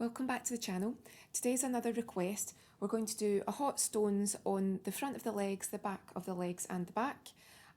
Welcome back to the channel. Today's another request. We're going to do a hot stones on the front of the legs, the back of the legs and the back.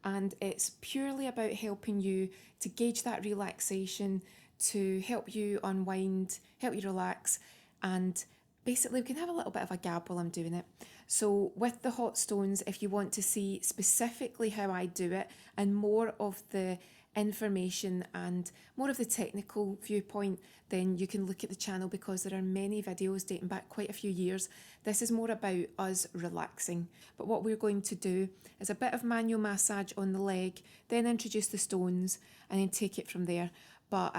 And it's purely about helping you to gauge that relaxation, to help you unwind, help you relax, and basically we can have a little bit of a gab while I'm doing it. So with the hot stones, if you want to see specifically how I do it and more of the information and more of the technical viewpoint, then you can look at the channel because there are many videos dating back quite a few years. This is more about us relaxing. But what we're going to do is a bit of manual massage on the leg, then introduce the stones and then take it from there. But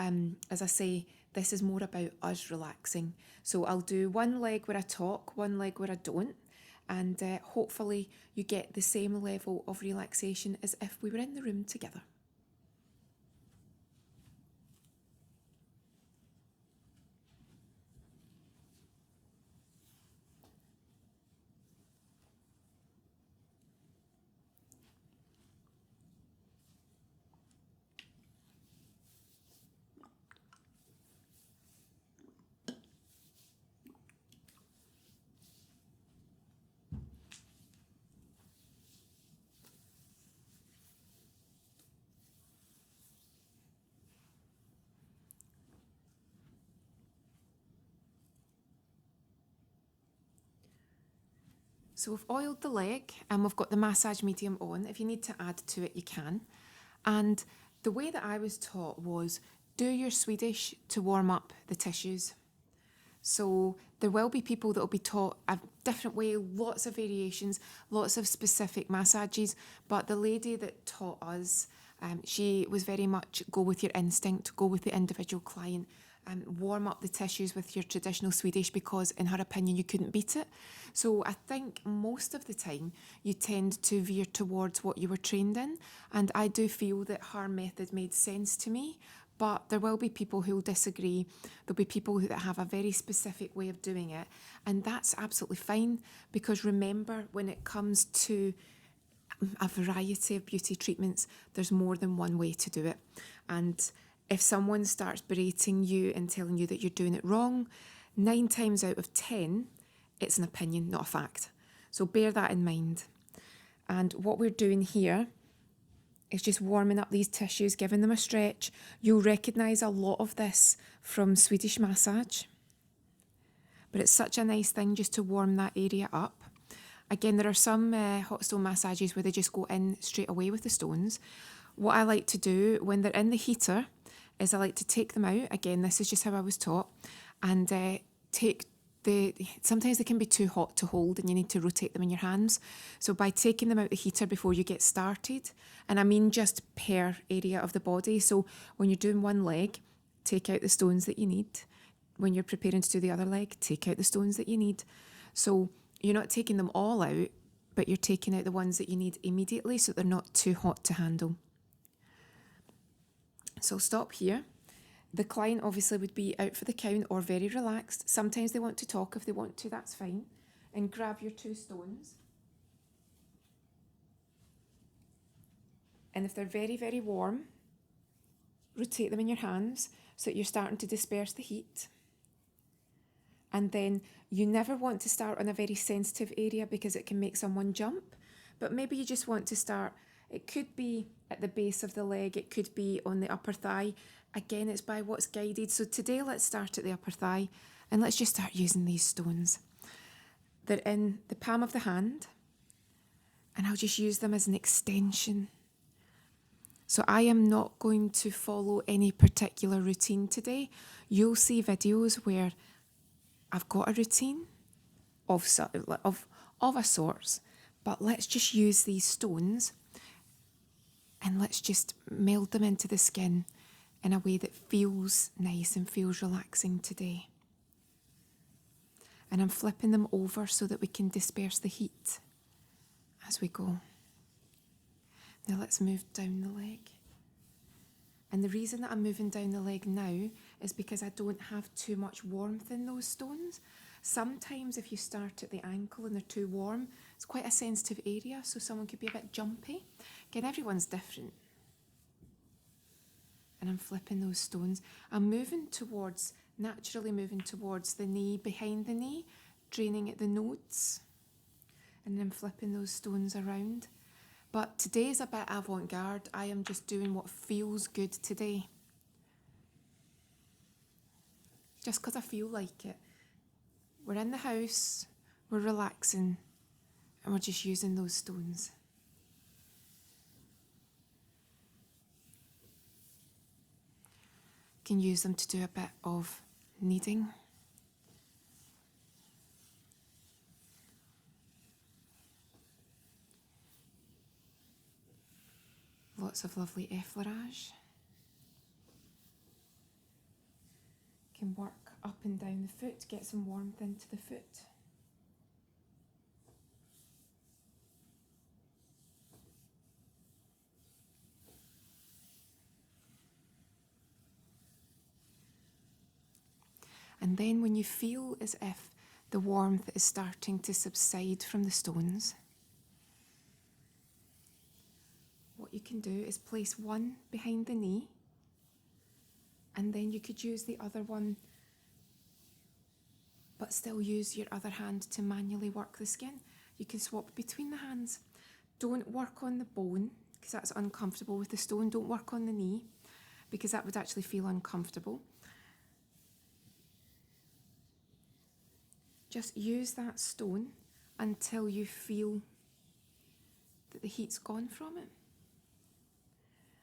as I say, this is more about us relaxing. So I'll do one leg where I talk, one leg where I don't. And hopefully you get the same level of relaxation as if we were in the room together. So we've oiled the leg and we've got the massage medium on. If you need to add to it, you can. And the way that I was taught was do your Swedish to warm up the tissues. So there will be people that will be taught a different way, lots of variations, lots of specific massages. But the lady that taught us, she was very much go with your instinct, go with the individual client, and warm up the tissues with your traditional Swedish because in her opinion you couldn't beat it. So I think most of the time you tend to veer towards what you were trained in, and I do feel that her method made sense to me. But there will be people who will disagree. There'll be people that have a very specific way of doing it, and that's absolutely fine, because remember, when it comes to a variety of beauty treatments, there's more than one way to do it. And if someone starts berating you and telling you that you're doing it wrong, 9 times out of 10, it's an opinion, not a fact. So bear that in mind. And what we're doing here is just warming up these tissues, giving them a stretch. You'll recognise a lot of this from Swedish massage, but it's such a nice thing just to warm that area up. Again, there are some hot stone massages where they just go in straight away with the stones. What I like to do when they're in the heater is I like to take them out. Again, this is just how I was taught. And sometimes they can be too hot to hold and you need to rotate them in your hands. So by taking them out the heater before you get started, and I mean just per area of the body. So when you're doing one leg, take out the stones that you need. When you're preparing to do the other leg, take out the stones that you need. So you're not taking them all out, but you're taking out the ones that you need immediately so they're not too hot to handle. So stop here. The client obviously would be out for the count or very relaxed. Sometimes they want to talk. If they want to, that's fine. And grab your 2 stones. And if they're very, very warm, rotate them in your hands so that you're starting to disperse the heat. And then you never want to start on a very sensitive area because it can make someone jump. But maybe you just want to start. It could be at the base of the leg, it could be on the upper thigh. Again, it's by what's guided. So today let's start at the upper thigh and let's just start using these stones. They're in the palm of the hand and I'll just use them as an extension. So I am not going to follow any particular routine today. You'll see videos where I've got a routine of a sort, but let's just use these stones and let's just meld them into the skin in a way that feels nice and feels relaxing today. And I'm flipping them over so that we can disperse the heat as we go. Now let's move down the leg. And the reason that I'm moving down the leg now is because I don't have too much warmth in those stones. Sometimes if you start at the ankle and they're too warm, it's quite a sensitive area, so someone could be a bit jumpy. Again, everyone's different. And I'm flipping those stones. I'm moving towards naturally moving towards the knee, behind the knee, draining at the nodes, and then flipping those stones around. But today's a bit avant-garde. I am just doing what feels good today. Just because I feel like it. We're in the house, we're relaxing, and we're just using those stones. You can use them to do a bit of kneading. Lots of lovely effleurage. Can work up and down the foot, get some warmth into the foot. And then when you feel as if the warmth is starting to subside from the stones, what you can do is place one behind the knee, and then you could use the other one, but still use your other hand to manually work the skin. You can swap between the hands. Don't work on the bone, because that's uncomfortable with the stone. Don't work on the knee, because that would actually feel uncomfortable. Just use that stone until you feel that the heat's gone from it.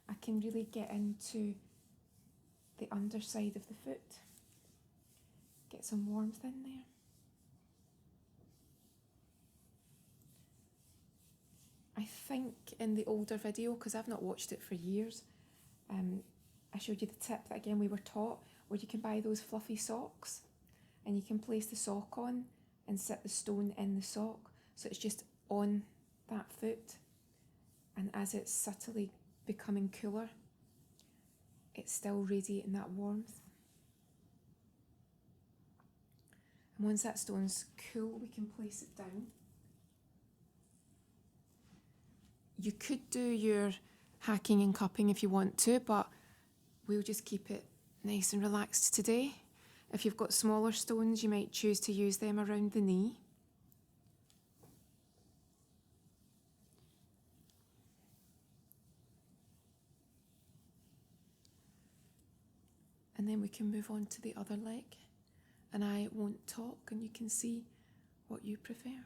I can really get into the underside of the foot. Get some warmth in there. I think in the older video, because I've not watched it for years, I showed you the tip that again we were taught, where you can buy those fluffy socks and you can place the sock on and sit the stone in the sock, so it's just on that foot, and as it's subtly becoming cooler, it's still radiating that warmth. And once that stone's cool, we can place it down. You could do your hacking and cupping if you want to, but we'll just keep it nice and relaxed today. If you've got smaller stones, you might choose to use them around the knee. And then we can move on to the other leg, and I won't talk and you can see what you prefer.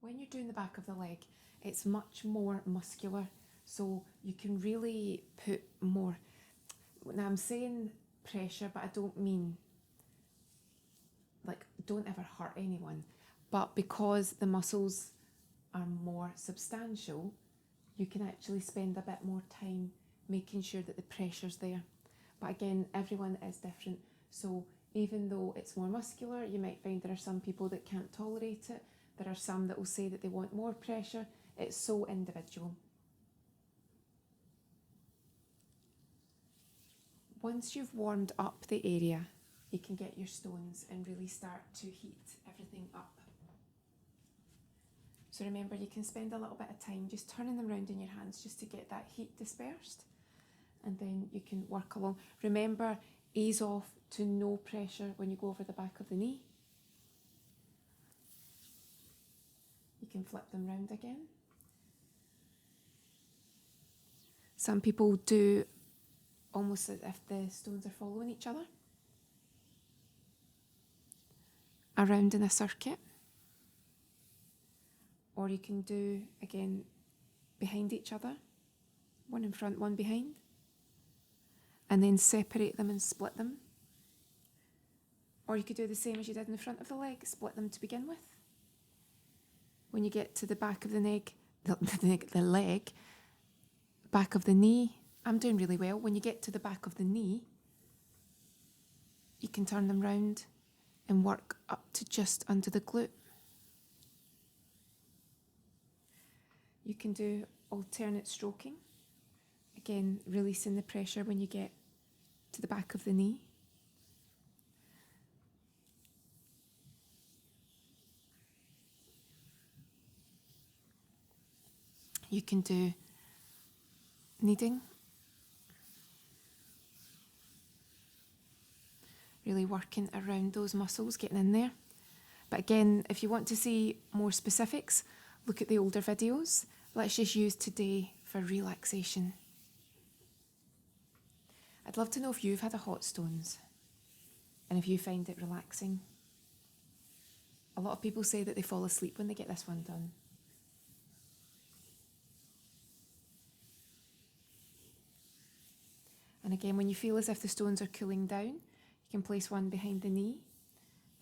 when you're doing the back of the leg, it's much more muscular, so you can really put more. Now I'm saying pressure, but I don't mean like don't ever hurt anyone, but because the muscles are more substantial, you can actually spend a bit more time making sure that the pressure's there. But again, everyone is different, so even though it's more muscular, you might find there are some people that can't tolerate it. There are some that will say that they want more pressure. It's so individual. Once you've warmed up the area, you can get your stones and really start to heat everything up. So remember, you can spend a little bit of time just turning them around in your hands just to get that heat dispersed, and then you can work along. Remember, ease off to no pressure when you go over the back of the knee. You can flip them round again. Some people do almost as if the stones are following each other, around in a circuit. Or you can do, again, behind each other, one in front, one behind, and then separate them and split them. Or you could do the same as you did in the front of the leg, split them to begin with. When you get to the back of the neck, the leg, back of the knee, I'm doing really well. When you get to the back of the knee, you can turn them round and work up to just under the glute. You can do alternate stroking. Again, releasing the pressure when you get to the back of the knee. You can do kneading. Really working around those muscles, getting in there. But again, if you want to see more specifics, look at the older videos. Let's just use today for relaxation. I'd love to know if you've had a hot stones and if you find it relaxing. A lot of people say that they fall asleep when they get this one done. And again, when you feel as if the stones are cooling down, you can place one behind the knee,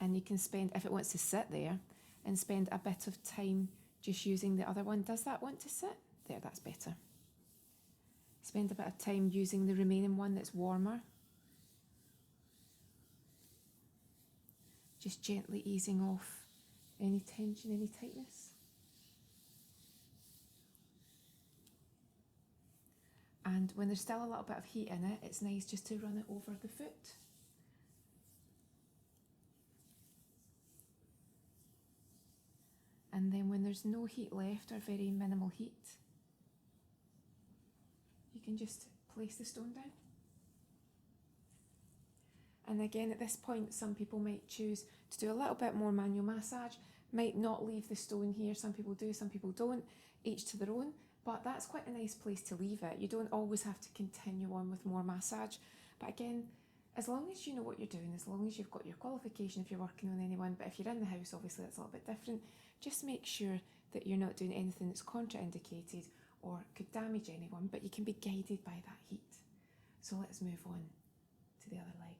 and you can spend, if it wants to sit there, and spend a bit of time just using the other one. Does that want to sit? There, that's better. Spend a bit of time using the remaining one that's warmer. Just gently easing off any tension, any tightness. And when there's still a little bit of heat in it, it's nice just to run it over the foot. And then when there's no heat left, or very minimal heat, you can just place the stone down. And again, at this point, some people might choose to do a little bit more manual massage, might not leave the stone here. Some people do, some people don't, each to their own. But that's quite a nice place to leave it. You don't always have to continue on with more massage. But again, as long as you know what you're doing, as long as you've got your qualification if you're working on anyone, but if you're in the house, obviously that's a little bit different. Just make sure that you're not doing anything that's contraindicated or could damage anyone, but you can be guided by that heat. So let's move on to the other leg.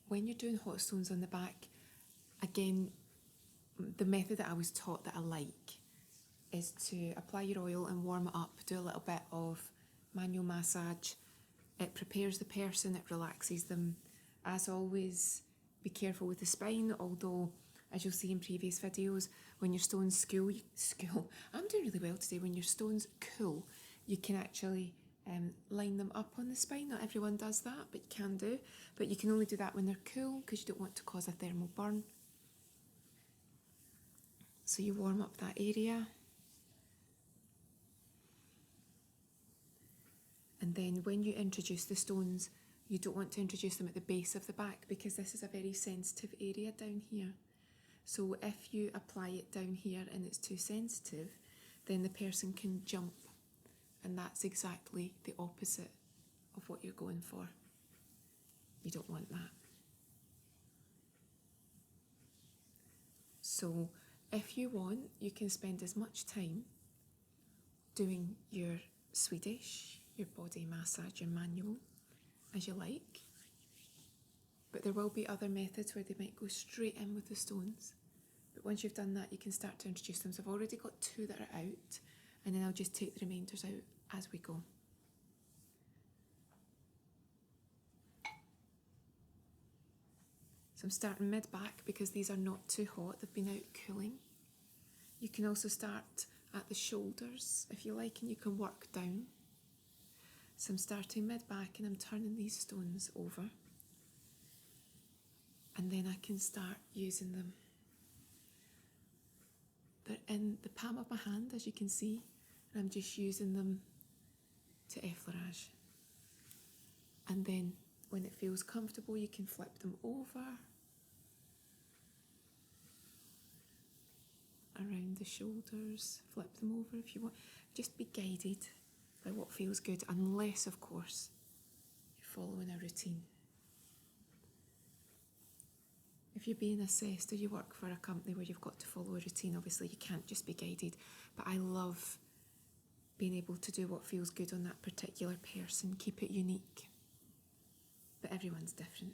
when you're doing hot stones on the back, again, the method that I was taught that I like is to apply your oil and warm it up, do a little bit of manual massage. It prepares the person, it relaxes them. As always, be careful with the spine, although, as you'll see in previous videos, when your stones I'm doing really well today, when your stones cool, you can actually line them up on the spine. Not everyone does that, but you can do. But you can only do that when they're cool because you don't want to cause a thermal burn. So you warm up that area. And then when you introduce the stones, you don't want to introduce them at the base of the back because this is a very sensitive area down here. So if you apply it down here and it's too sensitive, then the person can jump. And that's exactly the opposite of what you're going for. You don't want that. So if you want, you can spend as much time doing your Swedish, your body massage, your manual, as you like. But there will be other methods where they might go straight in with the stones. But once you've done that, you can start to introduce them. So I've already got 2 that are out, and then I'll just take the remainders out as we go. So I'm starting mid-back because these are not too hot, they've been out cooling. You can also start at the shoulders if you like, and you can work down. So I'm starting mid-back and I'm turning these stones over. And then I can start using them. They're in the palm of my hand, as you can see, and I'm just using them to effleurage. And then when it feels comfortable, you can flip them over, around the shoulders, flip them over if you want. Just be guided by what feels good, unless, of course, you're following a routine. If you're being assessed or you work for a company where you've got to follow a routine, obviously you can't just be guided. But I love being able to do what feels good on that particular person, keep it unique. But everyone's different.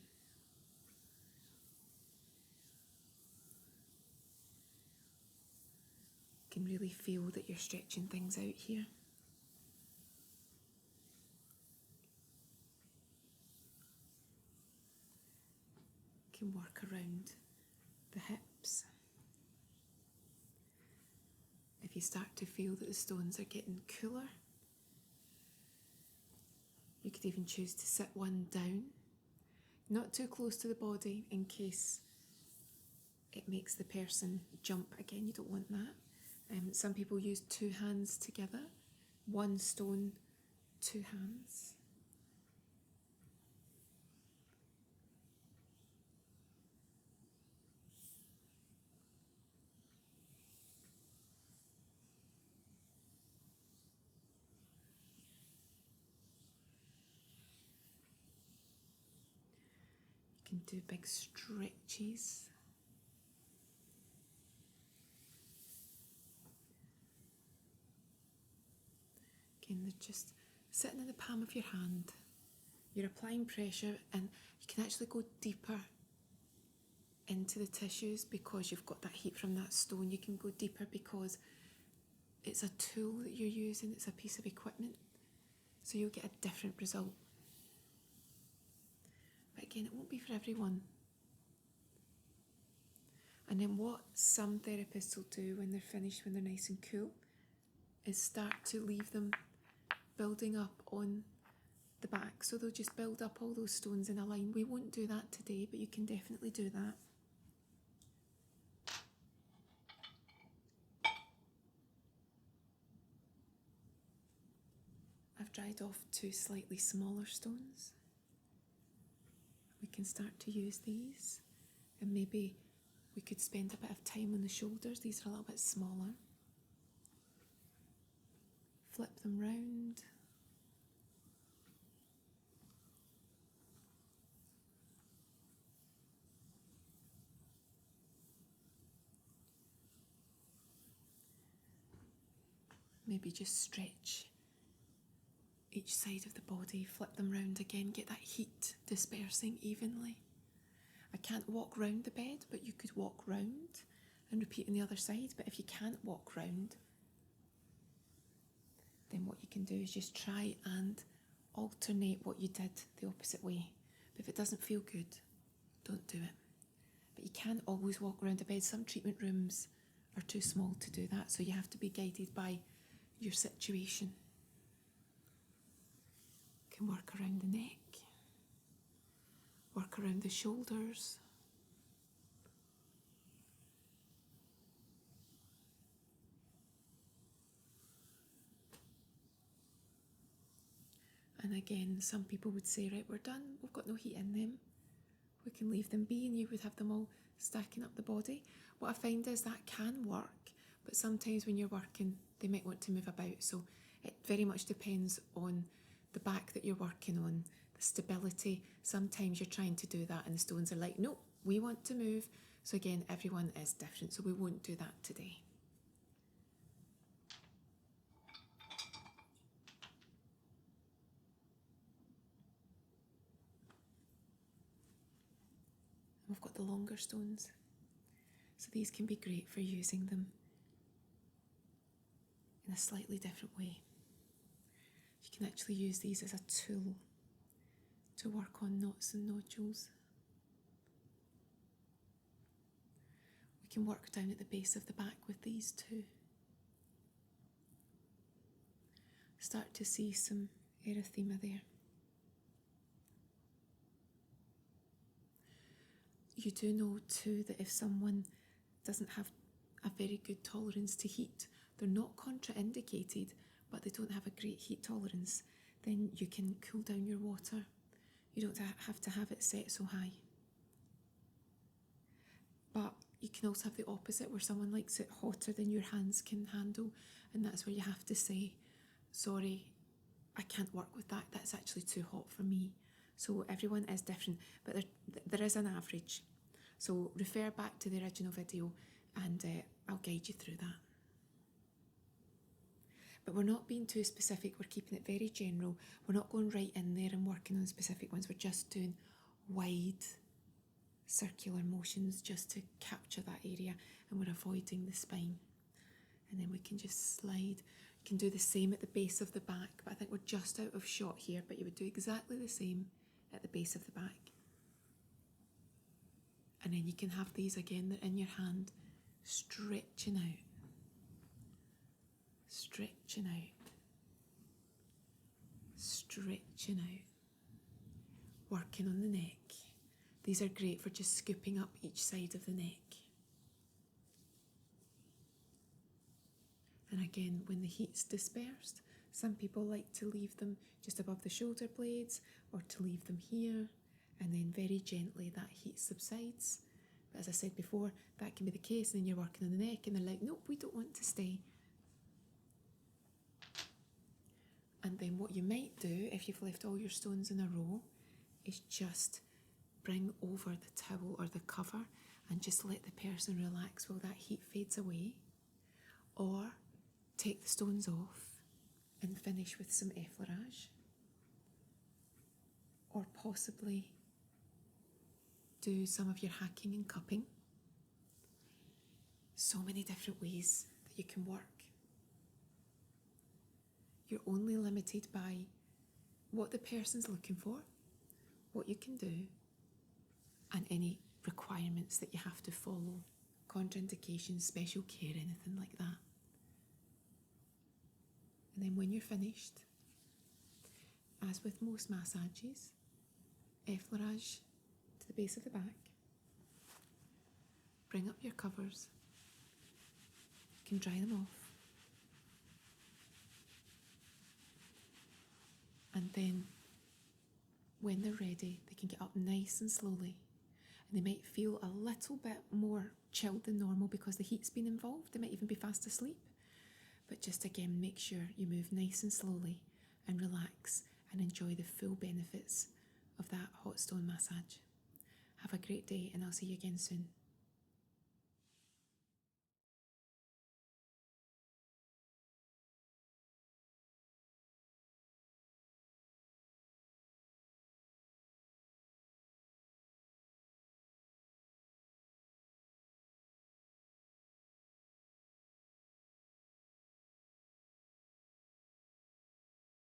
You can really feel that you're stretching things out here. You can work around the hips. If you start to feel that the stones are getting cooler, you could even choose to sit one down, not too close to the body in case it makes the person jump again. You don't want that. Some people use 2 hands together, 1 stone, 2 hands. You can do big stretches. Again, they're just sitting in the palm of your hand. You're applying pressure and you can actually go deeper into the tissues because you've got that heat from that stone. You can go deeper because it's a tool that you're using, it's a piece of equipment. So you'll get a different result. But again, it won't be for everyone. And then what some therapists will do when they're finished, when they're nice and cool, is start to leave them building up on the back. So they'll just build up all those stones in a line. We won't do that today, but you can definitely do that. I've dried off 2 slightly smaller stones. We can start to use these, and maybe we could spend a bit of time on the shoulders. These are a little bit smaller. Flip them round. Maybe just stretch each side of the body, flip them round again, get that heat dispersing evenly. I can't walk round the bed, but you could walk round and repeat on the other side. But if you can't walk round, then what you can do is just try and alternate what you did the opposite way. But if it doesn't feel good, don't do it. But you can't always walk around the bed. Some treatment rooms are too small to do that, so you have to be guided by your situation. You can work around the neck, work around the shoulders, and again, some people would say, right, we're done, we've got no heat in them, we can leave them be, and you would have them all stacking up the body. What I find is that can work, but sometimes when you're working, they might want to move about, so it very much depends on the back that you're working on, the stability. Sometimes you're trying to do that and the stones are like, no, we want to move. So again, everyone is different, so we won't do that today. We've got the longer stones, so these can be great for using them in a slightly different way. You can actually use these as a tool to work on knots and nodules. We can work down at the base of the back with these too. Start to see some erythema there. You do know too that if someone doesn't have a very good tolerance to heat, they're not contraindicated, but they don't have a great heat tolerance, then you can cool down your water. You don't have to have it set so high. But you can also have the opposite, where someone likes it hotter than your hands can handle, and that's where you have to say, sorry, I can't work with that, that's actually too hot for me. So everyone is different, but there is an average. So refer back to the original video and I'll guide you through that. But we're not being too specific, we're keeping it very general. We're not going right in there and working on specific ones, we're just doing wide circular motions just to capture that area, and we're avoiding the spine. And then we can just slide. You can do the same at the base of the back, but I think we're just out of shot here, but you would do exactly the same at the base of the back. And then you can have these again, they're in your hand, stretching out. Stretching out, stretching out, working on the neck. These are great for just scooping up each side of the neck. And again, when the heat's dispersed, some people like to leave them just above the shoulder blades or to leave them here, and then very gently that heat subsides. But as I said before, that can be the case, and then you're working on the neck and they're like, nope, we don't want to stay. And then what you might do, if you've left all your stones in a row, is just bring over the towel or the cover and just let the person relax while that heat fades away. Or take the stones off and finish with some effleurage. Or possibly do some of your hacking and cupping. So many different ways that you can work. You're only limited by what the person's looking for, what you can do, and any requirements that you have to follow, contraindications, special care, anything like that. And then when you're finished, as with most massages, effleurage to the base of the back, bring up your covers, you can dry them off. And then when they're ready, they can get up nice and slowly. And they might feel a little bit more chilled than normal because the heat's been involved. They might even be fast asleep. But just again, make sure you move nice and slowly and relax and enjoy the full benefits of that hot stone massage. Have a great day, and I'll see you again soon.